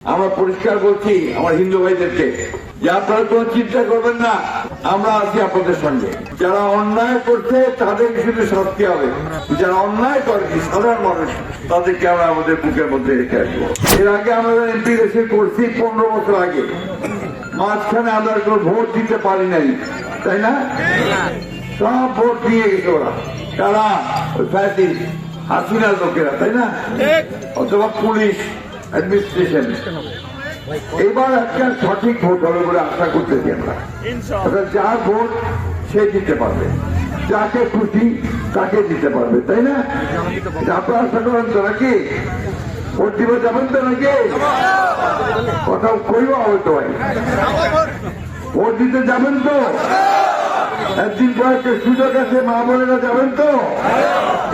আমরা পরিষ্কার বলছি আমার হিন্দু ভাইদেরকে যে আপনারা কোনো চিন্তা করবেন না, আমরা আছি আপনাদের সঙ্গে। যারা অন্যায় করছে তাদেরকে শুধু শাস্তি হবে, যারা অন্যায় করে সাধারণ মানুষ তাদেরকে আমরা আমাদের বুকের মধ্যে রেখে আসবো। এর আগে আমরা এমপি রেসে করছি 15 বছর আগে, মাঝখানে আমরা কোনো ভোট দিতে পারি নাই, তাই না? সব ভোট দিয়ে গেছে ওরা, তারা হাসিনার লোকেরা, তাই না? অথবা পুলিশ অ্যাডমিনিস্ট্রেশন। এবার একটা সঠিক ভোট হবে বলে আশা করতেছি আমরা। যার ভোট সে দিতে পারবে, যাকে খুশি তাকে দিতে পারবে, তাই না? আপনারা আশা করেন তো নাকি? ভোট দিবে যাবেন তো নাকি? কোথাও কইবা হয়তো ভাই, ভোট দিতে যাবেন তো? একদিন পর একটা সুযোগ আছে, মা বোনেরা যাবেন তো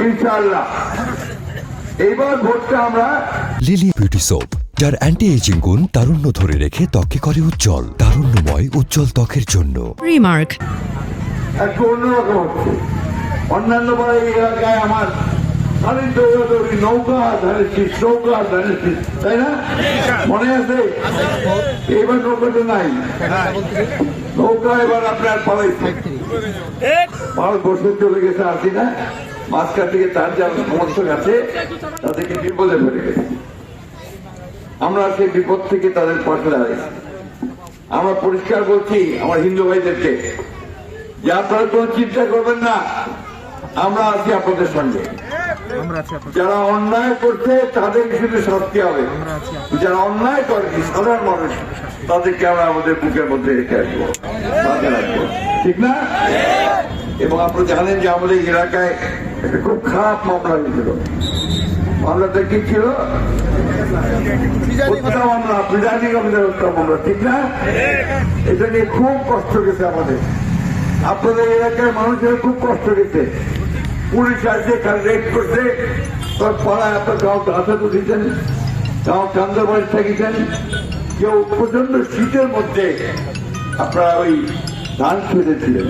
ইনশাআল্লাহ। এইবার ভোটটা আমরা লিলি বিউটি সোপ, যার অ্যান্টি এজিং গুণ তারুণ্য ধরে রেখে ত্বকে করে উজ্জ্বল, তারুণ্যময় উজ্জ্বল ত্বকের জন্য। রিমার্ক একটু অন্যরকম হচ্ছে। অন্যান্য বার এই এলাকায় আমার খালি দৌড়াদৌড়ি, নৌকা ধানেছিস, নৌকা ধানেছিস, তাই না? মনে আছে? এবার নৌকাটা নাই, নৌকা এবার আপনার পালাইছে, মাল বসে চলে গেছে। আসি না মাঝখান থেকে তার যারা সমর্থক আছে তাদেরকে বিপদে পড়ে গেছে, আমরা সেই বিপদ থেকে তাদের পাশে দাঁড়াইছি। আমরা পরিষ্কার বলছি আমার হিন্দু ভাইদেরকে যে আপনারা কোনো চিন্তা করবেন না, আমরা আছি আপনাদের সঙ্গে। যারা অন্যায় করছে তাদেরকে শুধু শাস্তি হবে, যারা অন্যায় করে সাধারণ মানুষ তাদেরকে আমরা আমাদের বুকের মধ্যে রেখে আসবো, তাকে রাখবো, ঠিক না? এবং আপনারা জানেন যে আমাদের এলাকায় একটা খুব খারাপ মামলা হয়েছিল। মামলাটা কি ছিল? হত্যা মামলা, প্রিজাইডিং অফিসার হত্যা মামলা, ঠিক না? এটা নিয়ে খুব কষ্ট গেছে আমাদের, আপনাদের এলাকার মানুষের খুব কষ্ট গেছে। পুলিশ আসছে, রেড করছে, তোর পাড়ায় আপনার গাঁও আশা দিচ্ছেন, গাঁও চান্দাবাড়ি থাকিছেন, কেউ প্রচন্ড শীতের মধ্যে আপনারা ওই ধান খেতেছিলেন,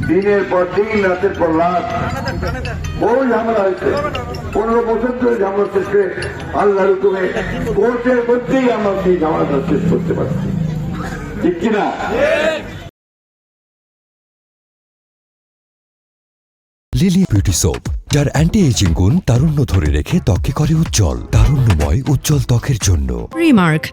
দিনের পর দিন, রাতের পর রাত, বহু ঝামেলা হয়েছে। 15 বছর ধরে ঝামেলা শেষ করে আল্লাহর হুকুমে কোর্টের মধ্যেই আমরা সেই ঝামেলাটা শেষ করতে পারছি, ঠিক কিনা? লিলি বিউটি সোপ, যার অ্যান্টি এজিং গুণ তারুণ্য ধরে রেখে ত্বকে করে উজ্জ্বল, তারুণ্যময় উজ্জ্বল ত্বকের জন্য। রিমার্ক